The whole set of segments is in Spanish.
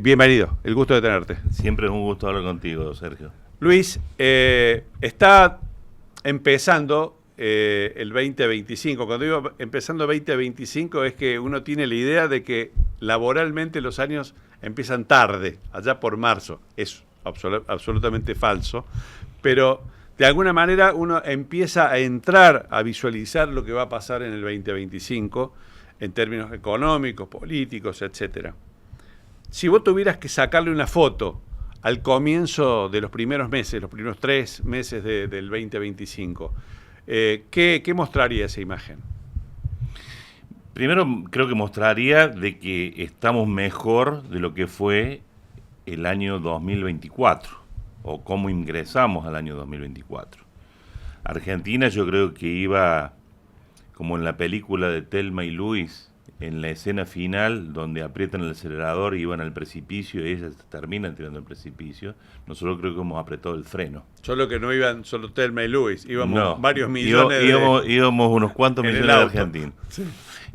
Bienvenido, el gusto de tenerte. Siempre es un gusto hablar contigo, Sergio. Luis, está empezando el 2025. Cuando digo empezando 2025 es que uno tiene la idea de que laboralmente los años empiezan tarde, allá por marzo. Es absolutamente falso, pero de alguna manera uno empieza a entrar a visualizar lo que va a pasar en el 2025 en términos económicos, políticos, etcétera. Si vos tuvieras que sacarle una foto al comienzo de los primeros meses, los primeros 3 meses del 2025, ¿qué mostraría esa imagen? Primero creo que mostraría de que estamos mejor de lo que fue el año 2024 o cómo ingresamos al año 2024. Argentina yo creo que iba como en la película de Thelma y Luis, en la escena final donde aprietan el acelerador y iban al precipicio y ellas terminan tirando el precipicio. Nosotros creo que hemos apretado el freno. Solo que no iban solo Thelma y Luis, íbamos No, varios millones íbamos unos cuantos millones de argentinos. Sí.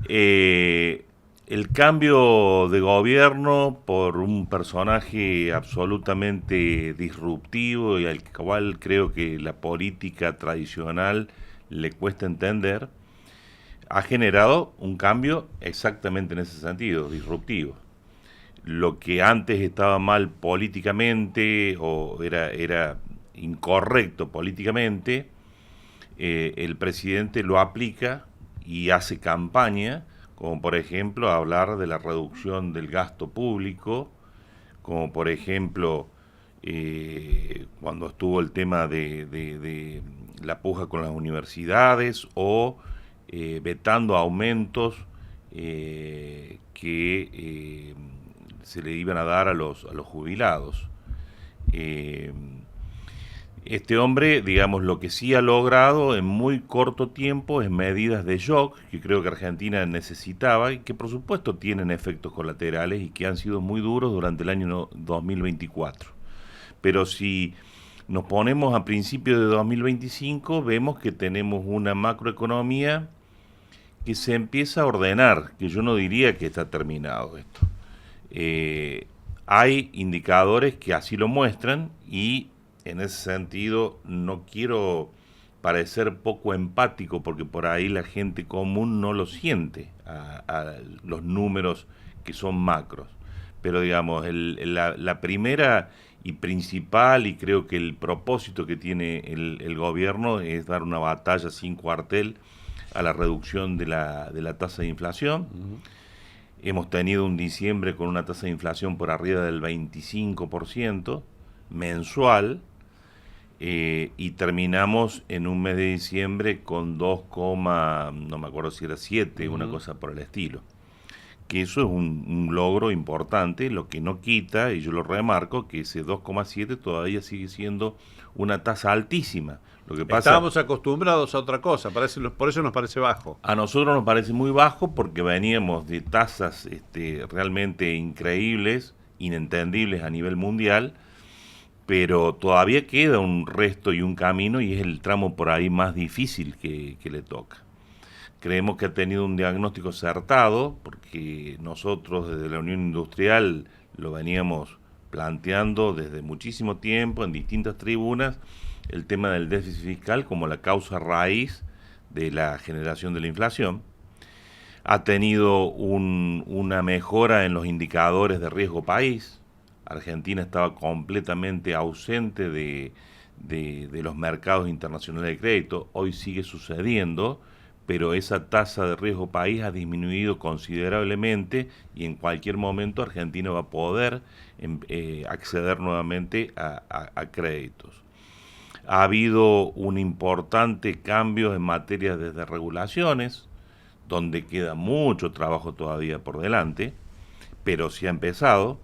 El cambio de gobierno por un personaje absolutamente disruptivo y al cual creo que la política tradicional le cuesta entender, ha generado un cambio exactamente en ese sentido, disruptivo. Lo que antes estaba mal políticamente o era incorrecto políticamente, el presidente lo aplica y hace campaña, como por ejemplo hablar de la reducción del gasto público, como por ejemplo cuando estuvo el tema de la puja con las universidades o vetando aumentos que se le iban a dar a los jubilados. Este hombre, digamos, lo que sí ha logrado en muy corto tiempo es medidas de shock que creo que Argentina necesitaba y que por supuesto tienen efectos colaterales y que han sido muy duros durante el año 2024. Pero si nos ponemos a principios de 2025, vemos que tenemos una macroeconomía que se empieza a ordenar, que yo no diría que está terminado esto. Hay indicadores que así lo muestran y en ese sentido no quiero parecer poco empático porque por ahí la gente común no lo siente a los números que son macros. Pero digamos, la primera y principal, y creo que el propósito que tiene el gobierno es dar una batalla sin cuartel a la reducción de la tasa de inflación. Uh-huh. Hemos tenido un diciembre con una tasa de inflación por arriba del 25% mensual y terminamos en un mes de diciembre con 2, no me acuerdo si era 7, uh-huh. Una cosa por el estilo. Que eso es un logro importante, lo que no quita, y yo lo remarco, que ese 2,7 todavía sigue siendo una tasa altísima. Lo que pasa, estábamos acostumbrados a otra cosa, por eso nos parece bajo. A nosotros nos parece muy bajo porque veníamos de tasas realmente increíbles, inentendibles a nivel mundial, pero todavía queda un resto y un camino y es el tramo por ahí más difícil que le toca. Creemos que ha tenido un diagnóstico acertado porque nosotros desde la Unión Industrial lo veníamos planteando desde muchísimo tiempo en distintas tribunas, el tema del déficit fiscal como la causa raíz de la generación de la inflación. Ha tenido una mejora en los indicadores de riesgo país. Argentina estaba completamente ausente de los mercados internacionales de crédito. Hoy sigue sucediendo, pero esa tasa de riesgo país ha disminuido considerablemente y en cualquier momento Argentina va a poder acceder nuevamente a créditos. Ha habido un importante cambio en materia de regulaciones, donde queda mucho trabajo todavía por delante, pero sí ha empezado.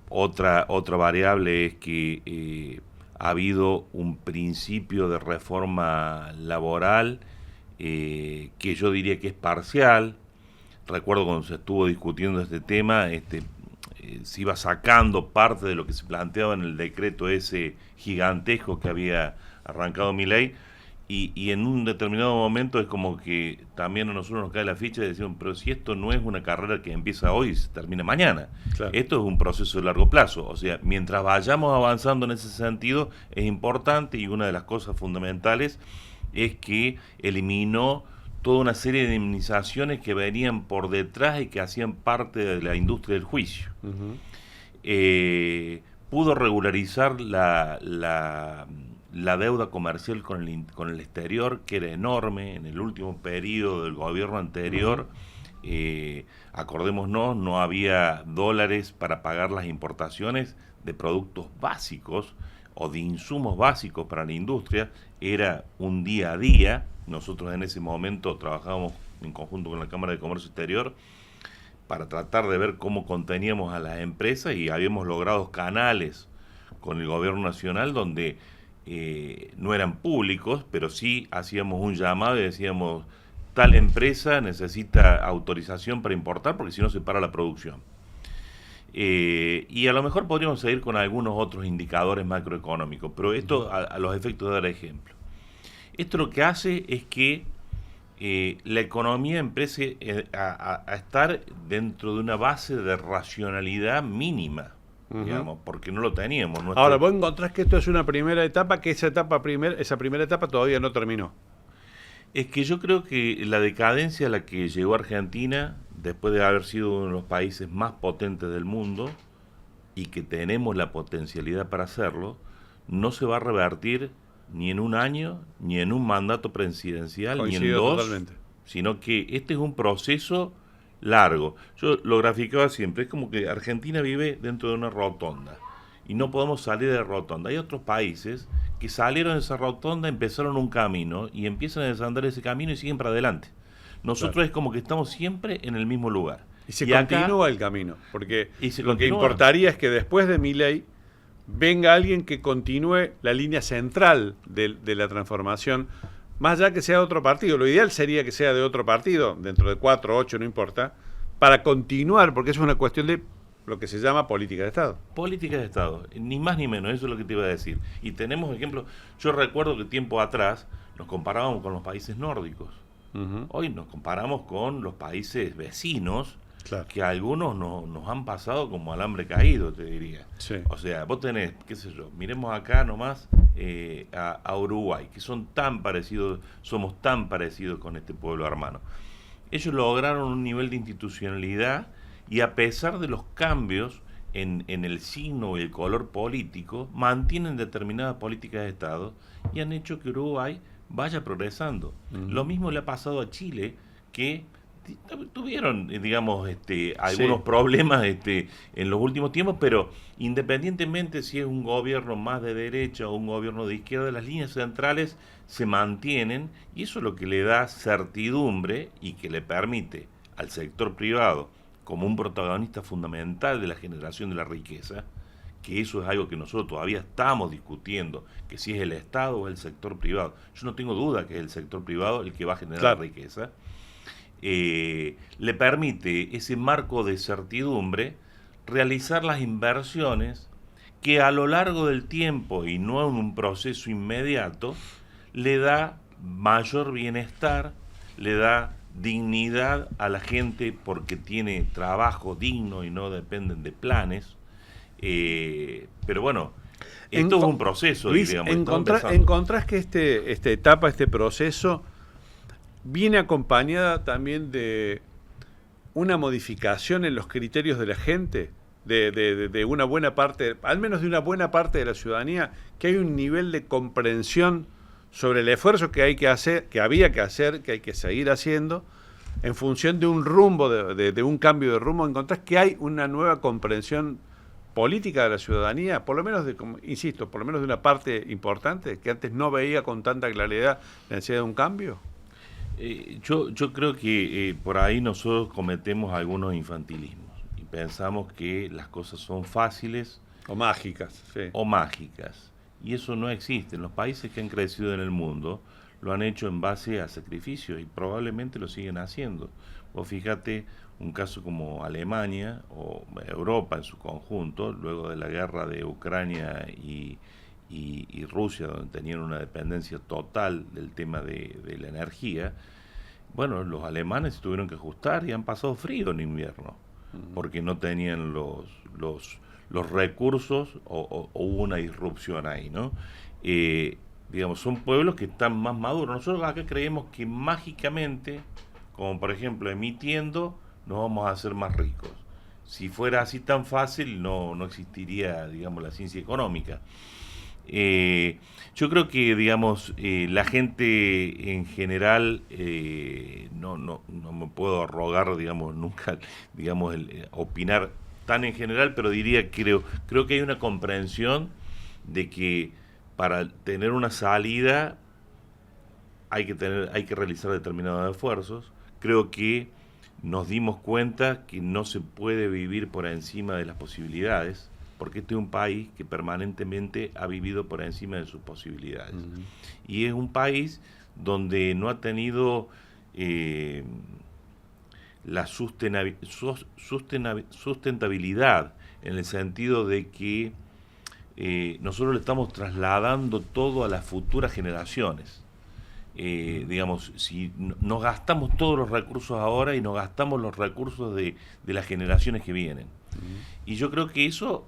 Otra variable es que ha habido un principio de reforma laboral que yo diría que es parcial. Recuerdo cuando se estuvo discutiendo este tema, se iba sacando parte de lo que se planteaba en el decreto ese gigantesco que había arrancado Milei y en un determinado momento es como que también a nosotros nos cae la ficha y decimos, pero si esto no es una carrera que empieza hoy y se termina mañana, Claro. esto es un proceso de largo plazo. O sea, mientras vayamos avanzando en ese sentido, es importante, y una de las cosas fundamentales es que eliminó toda una serie de indemnizaciones que venían por detrás y que hacían parte de la industria del juicio. Ujú. Pudo regularizar la deuda comercial con el exterior, que era enorme en el último periodo del gobierno anterior. Acordémonos, no había dólares para pagar las importaciones de productos básicos o de insumos básicos para la industria. Era un día a día. Nosotros en ese momento trabajábamos en conjunto con la Cámara de Comercio Exterior para tratar de ver cómo conteníamos a las empresas, y habíamos logrado canales con el gobierno nacional donde no eran públicos, pero sí hacíamos un llamado y decíamos, tal empresa necesita autorización para importar porque si no se para la producción. Y a lo mejor podríamos seguir con algunos otros indicadores macroeconómicos, pero esto a los efectos de dar ejemplo. Esto lo que hace es que la economía empiece a estar dentro de una base de racionalidad mínima, digamos, porque no lo teníamos. Ahora, vos encontrás que esto es una primera etapa, que esa primera etapa todavía no terminó. Es que yo creo que la decadencia a la que llegó Argentina, después de haber sido uno de los países más potentes del mundo, y que tenemos la potencialidad para hacerlo, no se va a revertir ni en un año, ni en un mandato presidencial, Coincido ni en dos, totalmente. sino que este es un proceso largo. Yo lo graficaba siempre, es como que Argentina vive dentro de una rotonda y no podemos salir de la rotonda. Hay otros países que salieron de esa rotonda, empezaron un camino y empiezan a desandar ese camino y siguen para adelante. Nosotros Claro. es como que estamos siempre en el mismo lugar. Y se acá- continúa el camino, porque Y se lo que continúa. importaría es que después de Milei venga alguien que continúe la línea central de la transformación, más allá que sea de otro partido. Lo ideal sería que sea de otro partido, dentro de 4, 8, no importa, para continuar, porque eso es una cuestión de lo que se llama política de Estado. Política de Estado, ni más ni menos, eso es lo que te iba a decir. Y tenemos ejemplos, yo recuerdo que tiempo atrás nos comparábamos con los países nórdicos. Hoy nos comparamos con los países vecinos, Claro. que algunos nos han pasado como alambre caído, te diría. Sí. O sea, vos tenés, qué sé yo, miremos acá nomás a Uruguay, que somos tan parecidos con este pueblo hermano. Ellos lograron un nivel de institucionalidad y, a pesar de los cambios en el signo y el color político, mantienen determinadas políticas de Estado y han hecho que Uruguay vaya progresando. Lo mismo le ha pasado a Chile, que tuvieron, digamos, algunos problemas en los últimos tiempos, pero independientemente si es un gobierno más de derecha o un gobierno de izquierda, las líneas centrales se mantienen, y eso es lo que le da certidumbre y que le permite al sector privado, como un protagonista fundamental de la generación de la riqueza, que eso es algo que nosotros todavía estamos discutiendo, que si es el Estado o el sector privado. Yo no tengo duda que es el sector privado el que va a generar la riqueza. Le permite ese marco de certidumbre realizar las inversiones que a lo largo del tiempo, y no en un proceso inmediato, le da mayor bienestar, le da dignidad a la gente porque tiene trabajo digno y no dependen de planes. Pero bueno, esto es un proceso, Luis, digamos. ¿encontrás que esta etapa, este proceso, viene acompañada también de una modificación en los criterios de la gente? De una buena parte, al menos de una buena parte de la ciudadanía, que hay un nivel de comprensión sobre el esfuerzo que hay que hacer, que había que hacer, que hay que seguir haciendo, en función de un rumbo, de un cambio de rumbo. ¿Encontrás que hay una nueva comprensión política de la ciudadanía, por lo menos insisto, por lo menos de una parte importante, que antes no veía con tanta claridad la necesidad de un cambio? Yo creo que por ahí nosotros cometemos algunos infantilismos y pensamos que las cosas son fáciles o mágicas, sí. O mágicas, y eso no existe. Los países que han crecido en el mundo lo han hecho en base a sacrificios y probablemente lo siguen haciendo. Vos fíjate un caso como Alemania o Europa en su conjunto, luego de la guerra de Ucrania y y Rusia, donde tenían una dependencia total del tema de la energía, bueno, los alemanes tuvieron que ajustar y han pasado frío en invierno, porque no tenían los recursos o hubo una disrupción ahí, ¿no? Digamos, son pueblos que están más maduros. Nosotros acá creemos que mágicamente, como por ejemplo emitiendo, nos vamos a hacer más ricos. Si fuera así tan fácil, no existiría, digamos, la ciencia económica. Yo creo que, digamos, la gente en general, no me puedo arrogar, digamos, nunca, digamos, opinar tan en general, pero diría, creo que hay una comprensión de que para tener una salida hay que realizar determinados esfuerzos. Creo que nos dimos cuenta que no se puede vivir por encima de las posibilidades, porque este es un país que permanentemente ha vivido por encima de sus posibilidades. Y es un país donde no ha tenido la sustentabilidad, en el sentido de que nosotros le estamos trasladando todo a las futuras generaciones. Digamos, si nos gastamos todos los recursos ahora y nos gastamos los recursos de las generaciones que vienen. Y yo creo que eso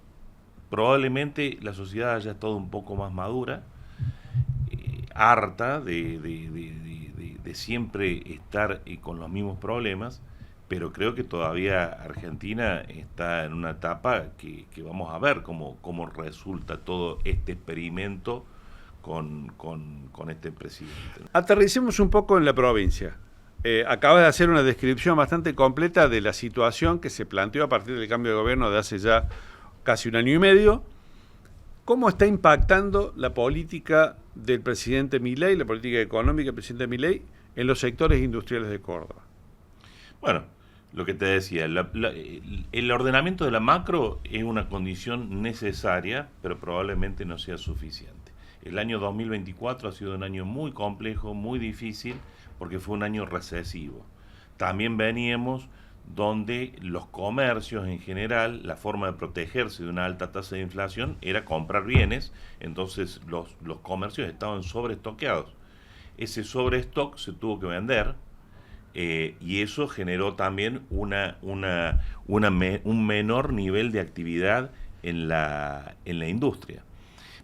probablemente la sociedad haya estado un poco más madura, harta de siempre estar con los mismos problemas, pero creo que todavía Argentina está en una etapa que vamos a ver cómo resulta todo este experimento con este presidente. Aterricemos un poco en la provincia. Acabas de hacer una descripción bastante completa de la situación que se planteó a partir del cambio de gobierno de hace ya casi un año y medio. ¿Cómo está impactando la política del presidente Milei, la política económica del presidente Milei, en los sectores industriales de Córdoba? Bueno, lo que te decía, el ordenamiento de la macro es una condición necesaria, pero probablemente no sea suficiente. El año 2024 ha sido un año muy complejo, muy difícil, porque fue un año recesivo. También veníamos donde los comercios en general, la forma de protegerse de una alta tasa de inflación era comprar bienes, entonces los comercios estaban sobreestoqueados. Ese sobrestock se tuvo que vender, y eso generó también un menor nivel de actividad en la industria.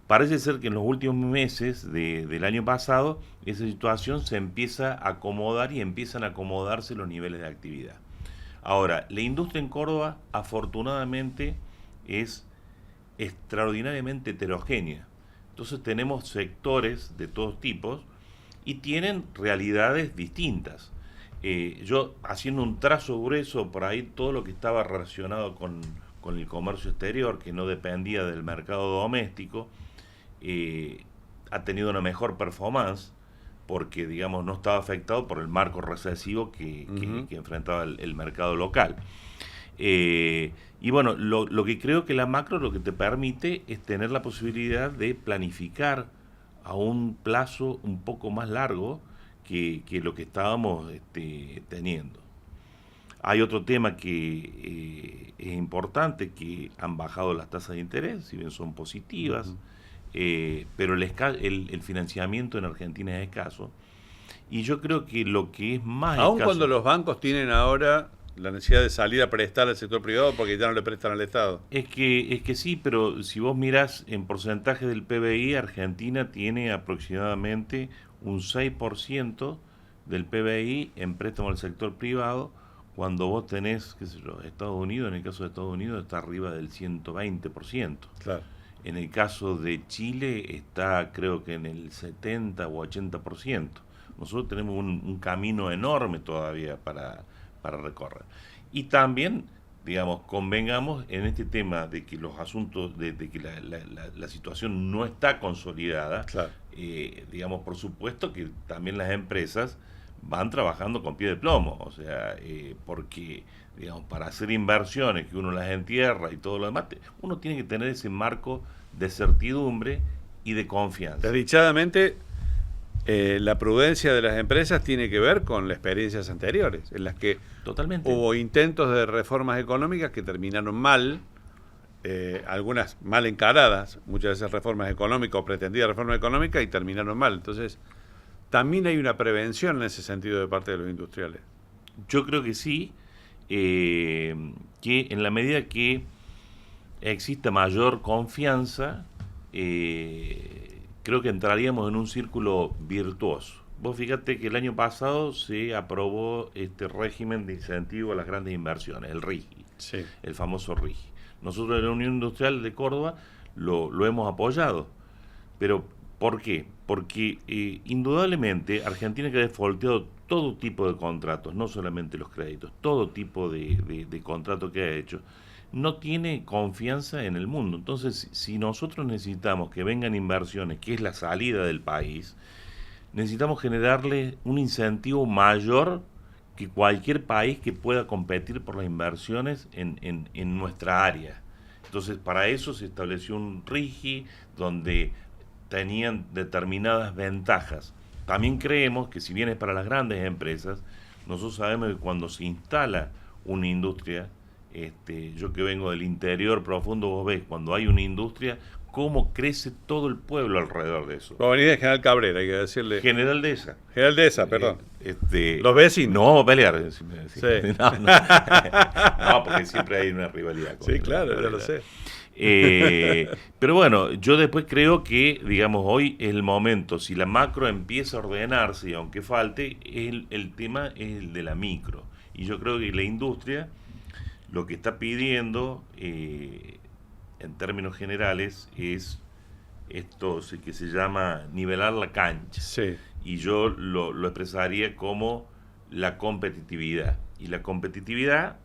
Parece ser que en los últimos meses del año pasado esa situación se empieza a acomodar y empiezan a acomodarse los niveles de actividad. Ahora, la industria en Córdoba afortunadamente es extraordinariamente heterogénea. Entonces tenemos sectores de todos tipos y tienen realidades distintas. Yo, haciendo un trazo grueso por ahí, todo lo que estaba relacionado con el comercio exterior, que no dependía del mercado doméstico, ha tenido una mejor performance porque, digamos, no estaba afectado por el marco recesivo que enfrentaba el mercado local. Y bueno, lo que creo que la macro lo que te permite es tener la posibilidad de planificar a un plazo un poco más largo que lo que estábamos teniendo. Hay otro tema que es importante, que han bajado las tasas de interés, si bien son positivas, pero el financiamiento en Argentina es escaso. Y yo creo que lo que es más Aun escaso, cuando los bancos tienen ahora la necesidad de salir a prestar al sector privado porque ya no le prestan al Estado. Es que sí, pero si vos mirás en porcentaje del PBI, Argentina tiene aproximadamente un 6% del PBI en préstamo al sector privado, cuando vos tenés, qué sé yo, Estados Unidos, en el caso de Estados Unidos está arriba del 120%. Claro. En el caso de Chile está, creo que en el 70 o 80%. Nosotros tenemos un camino enorme todavía para recorrer. Y también, digamos, convengamos en este tema de que los asuntos, de que la situación no está consolidada. Claro. Digamos, por supuesto que también las empresas van trabajando con pie de plomo, o sea, porque, digamos, para hacer inversiones que uno las entierra y todo lo demás, uno tiene que tener ese marco de certidumbre y de confianza. Desdichadamente, la prudencia de las empresas tiene que ver con las experiencias anteriores, en las que Totalmente. hubo intentos de reformas económicas que terminaron mal, algunas mal encaradas, muchas veces reformas económicas o pretendidas reformas económicas, y terminaron mal. Entonces, también hay una prevención en ese sentido de parte de los industriales. Yo creo que sí, que en la medida que exista mayor confianza, creo que entraríamos en un círculo virtuoso. Vos fíjate que el año pasado se aprobó este régimen de incentivo a las grandes inversiones, el RIGI, Sí. el famoso RIGI. Nosotros en la Unión Industrial de Córdoba lo hemos apoyado. Pero, ¿por qué? Porque indudablemente Argentina que ha defaulteado todo tipo de contratos, no solamente los créditos, todo tipo de contrato que ha hecho, no tiene confianza en el mundo. Entonces, si nosotros necesitamos que vengan inversiones, que es la salida del país, necesitamos generarle un incentivo mayor que cualquier país que pueda competir por las inversiones en nuestra área. Entonces, para eso se estableció un RIGI donde tenían determinadas ventajas. También creemos que si bien es para las grandes empresas, nosotros sabemos que cuando se instala una industria, yo que vengo del interior profundo, vos ves, cuando hay una industria, cómo crece todo el pueblo alrededor de eso. Va a venir de General Cabrera, hay que decirle. General Dehesa. General Dehesa, perdón. Los vecinos. No vamos a pelear. Sí. No, porque siempre hay una rivalidad. Sí, claro, ya lo sé. Pero bueno, yo después creo que, digamos, hoy es el momento, si la macro empieza a ordenarse, y aunque falte, el tema es el de la micro. Y yo creo que la industria lo que está pidiendo, en términos generales, es esto que se llama nivelar la cancha. Sí. Y yo lo expresaría como la competitividad. Y la competitividad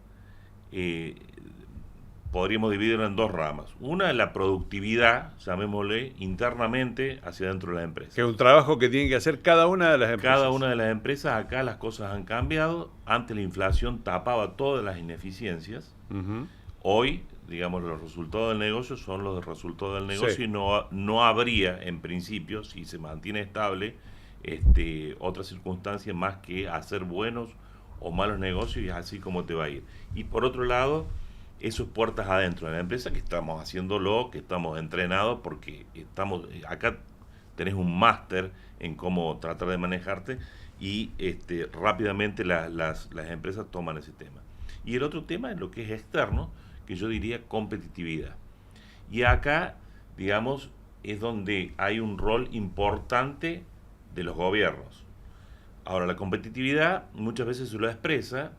podríamos dividirla en dos ramas. Una es la productividad, llamémosle, internamente hacia dentro de las empresas. Que es un trabajo que tiene que hacer cada una de las empresas. Cada una de las empresas, acá las cosas han cambiado. Antes la inflación tapaba todas las ineficiencias. Uh-huh. Hoy, digamos, los resultados del negocio son los resultados del negocio, Sí. y no habría, en principio, si se mantiene estable, otra circunstancia más que hacer buenos o malos negocios, y es así como te va a ir. Y por otro lado, eso es puertas adentro de la empresa, que estamos haciéndolo, que estamos entrenados, porque estamos acá tenés un máster en cómo tratar de manejarte, y rápidamente las empresas toman ese tema. Y el otro tema es lo que es externo, que yo diría competitividad. Y acá, digamos, es donde hay un rol importante de los gobiernos. Ahora, la competitividad muchas veces se lo expresa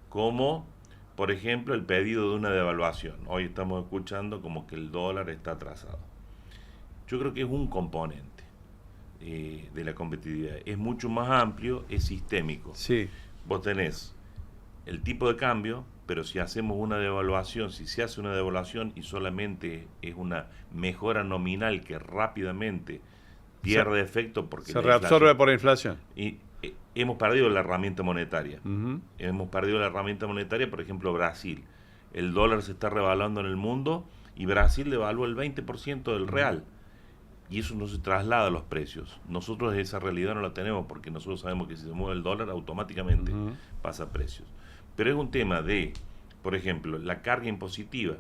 como, por ejemplo, el pedido de una devaluación. Hoy estamos escuchando como que el dólar está atrasado. Yo creo que es un componente de la competitividad. Es mucho más amplio, es sistémico. Sí. Vos tenés el tipo de cambio, pero si hacemos una devaluación, si se hace una devaluación y solamente es una mejora nominal que rápidamente pierde efecto porque se reabsorbe por inflación. Y hemos perdido la herramienta monetaria. Uh-huh. Hemos perdido la herramienta monetaria, por ejemplo, Brasil. El dólar se está revaluando en el mundo y Brasil devalúa el 20% del real. Y eso no se traslada a los precios. Nosotros esa realidad no la tenemos, porque nosotros sabemos que si se mueve el dólar automáticamente pasa a precios. Pero es un tema de, por ejemplo, la carga impositiva.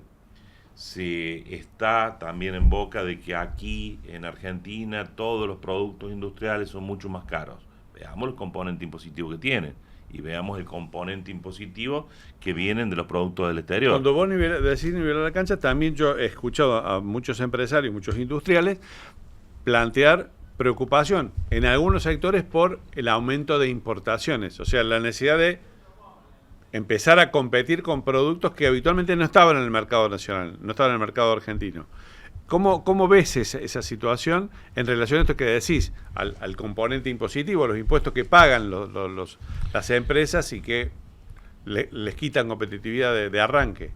Se está también en boca de que aquí en Argentina todos los productos industriales son mucho más caros. Veamos el componente impositivo que tienen y veamos el componente impositivo que vienen de los productos del exterior. Cuando vos decís nivelar la cancha, también yo he escuchado a muchos empresarios, muchos industriales plantear preocupación en algunos sectores por el aumento de importaciones, o sea, la necesidad de empezar a competir con productos que habitualmente no estaban en el mercado nacional, no estaban en el mercado argentino. ¿Cómo ves esa situación en relación a esto que decís, al componente impositivo, a los impuestos que pagan las empresas y que les quitan competitividad de arranque?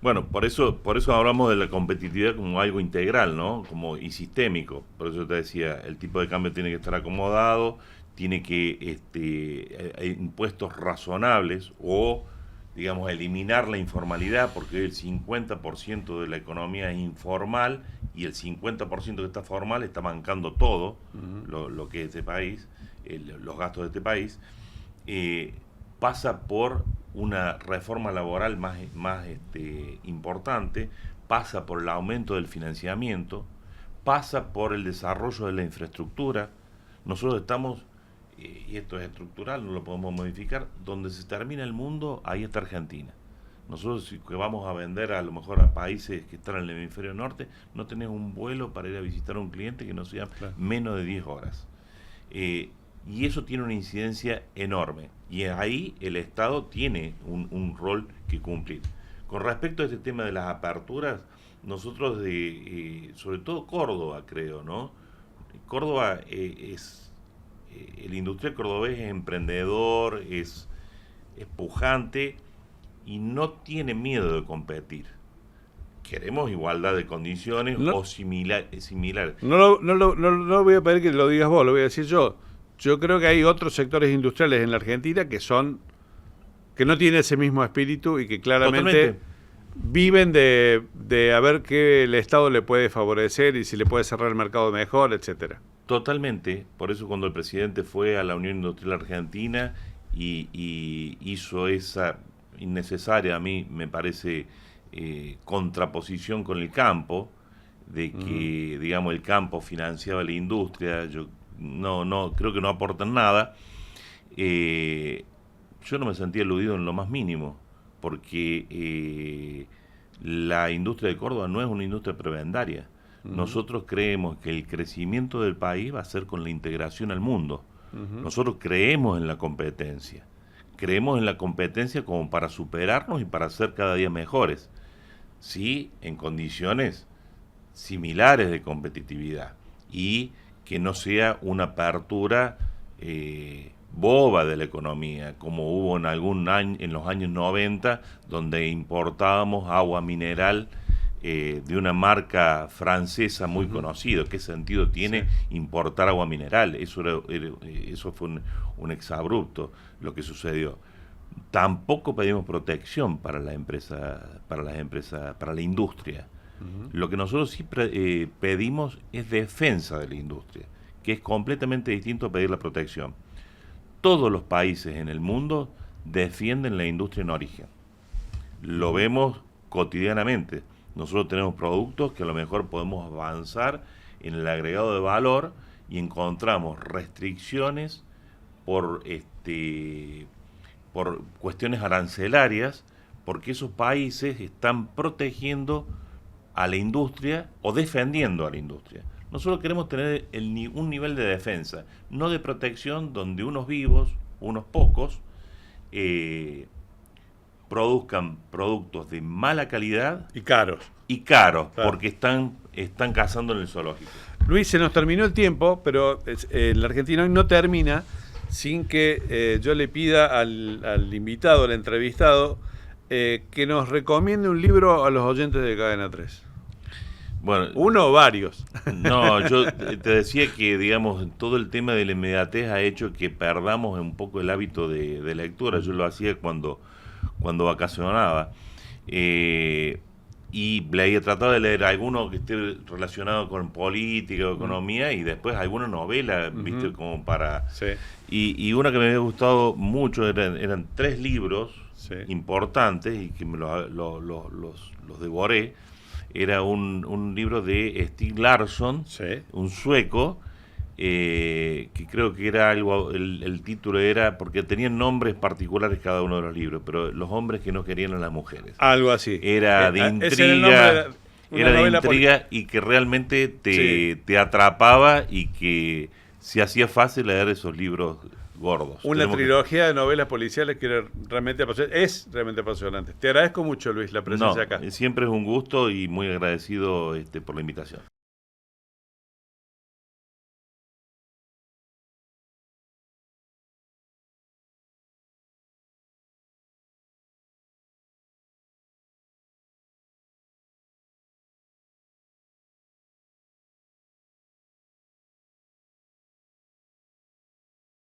Bueno, por eso hablamos de la competitividad como algo integral, ¿no? Y sistémico. Por eso te decía, el tipo de cambio tiene que estar acomodado, tiene que hay impuestos razonables o, digamos, eliminar la informalidad, porque el 50% de la economía es informal y el 50% que está formal está bancando todo lo que es este país, los gastos de este país. Pasa por una reforma laboral más importante, pasa por el aumento del financiamiento, pasa por el desarrollo de la infraestructura. Nosotros estamos, y esto es estructural, no lo podemos modificar, donde se termina el mundo, ahí está Argentina. Nosotros, si que vamos a vender a lo mejor a países que están en el hemisferio norte, no tenés un vuelo para ir a visitar a un cliente que no sea menos de 10 horas. Y eso tiene una incidencia enorme. Y ahí el Estado tiene un rol que cumplir. Con respecto a este tema de las aperturas, nosotros, sobre todo Córdoba, creo, ¿no? Córdoba el industrial cordobés es emprendedor, es pujante y no tiene miedo de competir. Queremos igualdad de condiciones o similares. No voy a pedir que lo digas vos, lo voy a decir yo. Yo creo que hay otros sectores industriales en la Argentina que no tienen ese mismo espíritu y que claramente Totalmente viven de a ver qué el Estado le puede favorecer y si le puede cerrar el mercado mejor, etcétera. Totalmente. Por eso cuando el presidente fue a la Unión Industrial Argentina y hizo esa innecesaria, a mí me parece, contraposición con el campo, de que, digamos, el campo financiaba la industria, yo no creo que no aportan nada. Yo no me sentía aludido en lo más mínimo, porque la industria de Córdoba no es una industria prebendaria. Nosotros creemos que el crecimiento del país va a ser con la integración al mundo. Nosotros creemos en la competencia. Creemos en la competencia como para superarnos y para ser cada día mejores. Sí, en condiciones similares de competitividad. Y que no sea una apertura boba de la economía, como hubo en los años 90, donde importábamos agua mineral de una marca francesa muy conocida. ¿Qué sentido tiene importar agua mineral? Eso fue un exabrupto lo que sucedió. Tampoco pedimos protección para la industria. Lo que nosotros sí pedimos es defensa de la industria, que es completamente distinto a pedir la protección. Todos los países en el mundo defienden la industria en origen. Lo vemos cotidianamente. Nosotros tenemos productos que a lo mejor podemos avanzar en el agregado de valor y encontramos restricciones por cuestiones arancelarias, porque esos países están protegiendo a la industria o defendiendo a la industria. Nosotros queremos tener un nivel de defensa, no de protección, donde unos vivos, unos pocos, produzcan productos de mala calidad y caros, claro. Porque están cazando en el zoológico. Luis, se nos terminó el tiempo, pero la Argentina hoy no termina sin que yo le pida al invitado, al entrevistado, que nos recomiende un libro a los oyentes de Cadena 3. Bueno, ¿uno o varios? No, yo te decía que, digamos, todo el tema de la inmediatez ha hecho que perdamos un poco el hábito de lectura. Yo lo hacía cuando vacacionaba. Y trataba de leer alguno que esté relacionado con política o economía y después alguna novela, ¿viste? Como para... Sí. Y una que me había gustado mucho eran 3 libros importantes y que me los devoré. Era un libro de Stieg Larsson, un sueco, que creo que era algo, el título era, porque tenían nombres particulares cada uno de los libros, pero los hombres que no querían a las mujeres. Algo así. Era de intriga, y que realmente te atrapaba y que se hacía fácil leer esos libros gordos. Una trilogía de novelas policiales que es realmente apasionante. Te agradezco mucho, Luis, la presencia acá. Siempre es un gusto y muy agradecido por la invitación.